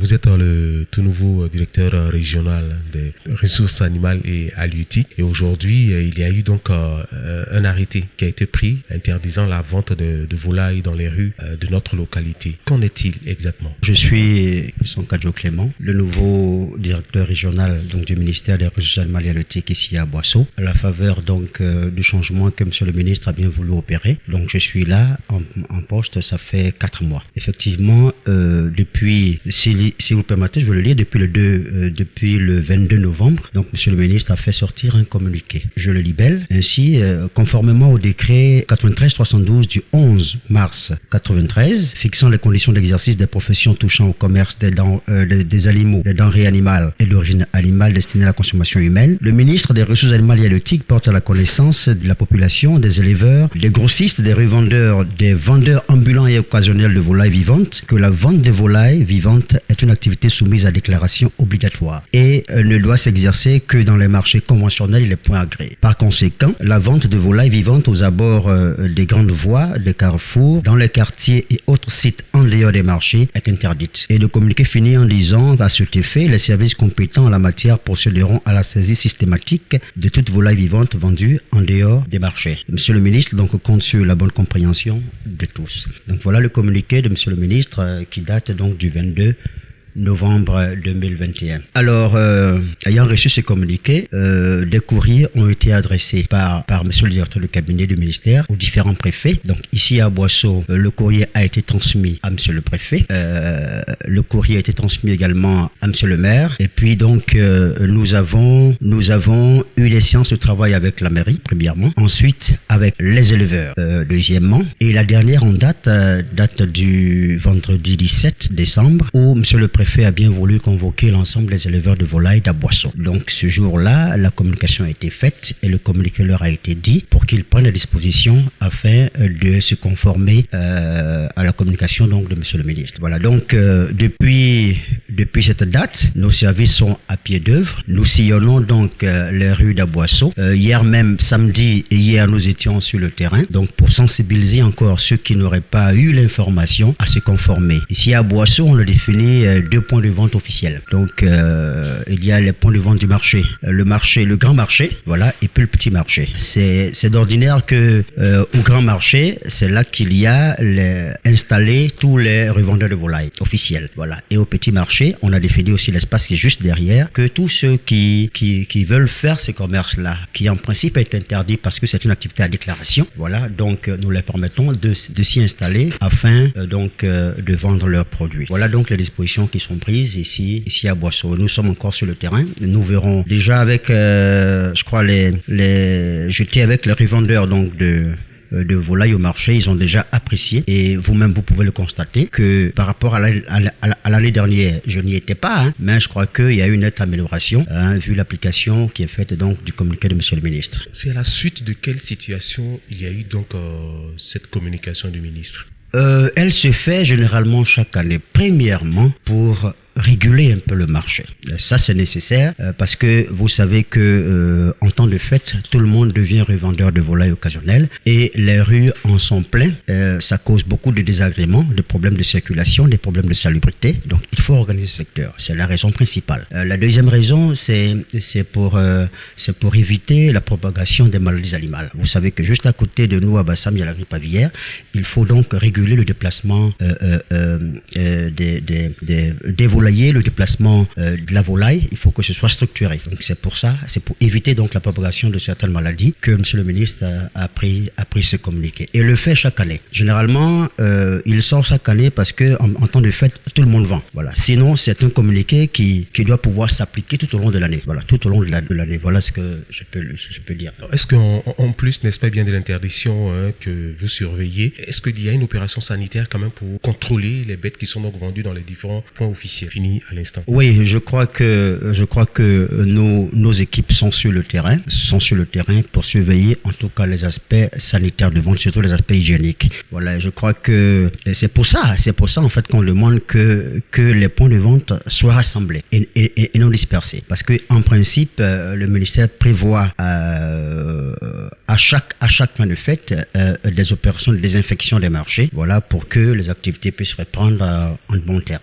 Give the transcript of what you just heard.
vous êtes le tout nouveau directeur régional des ressources animales et halieutiques. Et aujourd'hui, il y a eu donc un arrêté qui a été pris interdisant la vente de volailles dans les rues de notre localité. Qu'en est-il exactement? Je suis Sonkadjo Clément, le nouveau directeur régional donc, du ministère des ressources animales et halieutiques ici à Boisseau, à la faveur donc du changement que Monsieur le ministre a bien voulu opérer. Donc je suis là en poste, ça fait 4 mois. Effectivement, depuis, si vous permettez, je vais le lire, depuis le 22 novembre, donc Monsieur le ministre a fait sortir un communiqué. Je le libelle. Ainsi, conformément au décret 93-312 du 11 mars 93, fixant les conditions d'exercice des professions touchant au commerce des animaux, des denrées animales et d'origine animale destinées à la consommation humaine, le ministre des Ressources animales et halieutiques porte à la connaissance de la population, des éleveurs, des grossistes, des revendeurs, des vendeurs ambulants et occasionnels de volailles vivantes que la vente de volailles vivantes est une activité soumise à déclaration obligatoire et ne doit s'exercer que dans les marchés conventionnels et les points agréés. Par conséquent, la vente de volailles vivantes aux abords des grandes voies, des carrefours, dans les quartiers et autres sites en dehors des marchés est interdite. Et le communiqué finit en disant à cet effet, les services compétents en la matière procéderont à la saisie systématique de toute volaille vivante vendue en dehors des marchés. Monsieur le ministre donc compte sur la bonne compréhension de tous. Donc voilà le communiqué de Monsieur le ministre qui date donc du 22 novembre 2021. Alors, ayant reçu ce communiqué, des courriers ont été adressés par monsieur le directeur de cabinet du ministère aux différents préfets. Donc, ici à Boisseau, le courrier a été transmis à monsieur le préfet. Le courrier a été transmis également à monsieur le maire. Et puis, donc, nous avons eu des séances de travail avec la mairie, premièrement. Ensuite, avec les éleveurs, deuxièmement. Et la dernière en date du vendredi 17 décembre, où monsieur le préfet a bien voulu convoquer l'ensemble des éleveurs de volailles d'Aboisseau. Donc ce jour-là, la communication a été faite et le communiqué leur a été dit pour qu'ils prennent des dispositions afin de se conformer à la communication donc de monsieur le ministre. Voilà, donc depuis cette date, nos services sont à pied d'œuvre. Nous sillonnons donc les rues d'Aboisseau. Hier même, samedi et hier, nous étions sur le terrain donc pour sensibiliser encore ceux qui n'auraient pas eu l'information à se conformer. Ici à Boisseau, on le définit 2 points de vente officiels. Donc, il y a les points de vente du marché. Le grand marché, voilà, et puis le petit marché. C'est d'ordinaire que au grand marché, c'est là qu'il y a installé tous les revendeurs de volailles officiels. Voilà. Et au petit marché, on a défini aussi l'espace qui est juste derrière, que tous ceux qui veulent faire ce commerce-là, qui en principe est interdit parce que c'est une activité à déclaration, voilà, donc nous leur permettons de s'y installer afin de vendre leurs produits. Voilà donc les dispositions qui sont prises ici à Boisseau. Nous sommes encore sur le terrain. Nous verrons déjà avec, je crois, j'étais avec les revendeurs donc de volailles au marché, ils ont déjà apprécié et vous-même vous pouvez le constater que par rapport à l'année dernière, je n'y étais pas, mais je crois qu'il y a eu une nette amélioration vu l'application qui est faite donc du communiqué de monsieur le ministre. C'est à la suite de quelle situation il y a eu donc cette communication du ministre? Elle se fait généralement chaque année. Premièrement, pour réguler un peu le marché. Ça, c'est nécessaire parce que vous savez que en temps de fête, tout le monde devient revendeur de volailles occasionnelles et les rues en sont pleines. Ça cause beaucoup de désagréments, de problèmes de circulation, des problèmes de salubrité. Donc, il faut organiser ce secteur. C'est la raison principale. La deuxième raison, c'est pour éviter la propagation des maladies animales. Vous savez que juste à côté de nous, à Bassam, il y a la grippe aviaire. Il faut donc réguler le déplacement des volailles, le déplacement de la volaille, il faut que ce soit structuré. Donc c'est pour ça, c'est pour éviter donc la propagation de certaines maladies que monsieur le ministre a pris ce communiqué. Et le fait chaque année. Généralement, il sort chaque année parce que en temps de fête, tout le monde vend. Voilà. Sinon, c'est un communiqué qui doit pouvoir s'appliquer tout au long de l'année. Voilà, tout au long de l'année. Voilà ce que je peux dire. Est-ce qu'en plus, n'est-ce pas bien de l'interdiction que vous surveillez, est-ce qu'il y a une opération sanitaire quand même pour contrôler les bêtes qui sont donc vendues dans les différents points officiels? Fini à l'instant. Oui, je crois que nos équipes sont sur le terrain pour surveiller en tout cas les aspects sanitaires de vente, surtout les aspects hygiéniques. Voilà, je crois que c'est pour ça en fait qu'on demande que les points de vente soient rassemblés et non dispersés. Parce que en principe, le ministère prévoit à chaque fin de fête des opérations de désinfection des marchés, voilà, pour que les activités puissent reprendre en bon terme.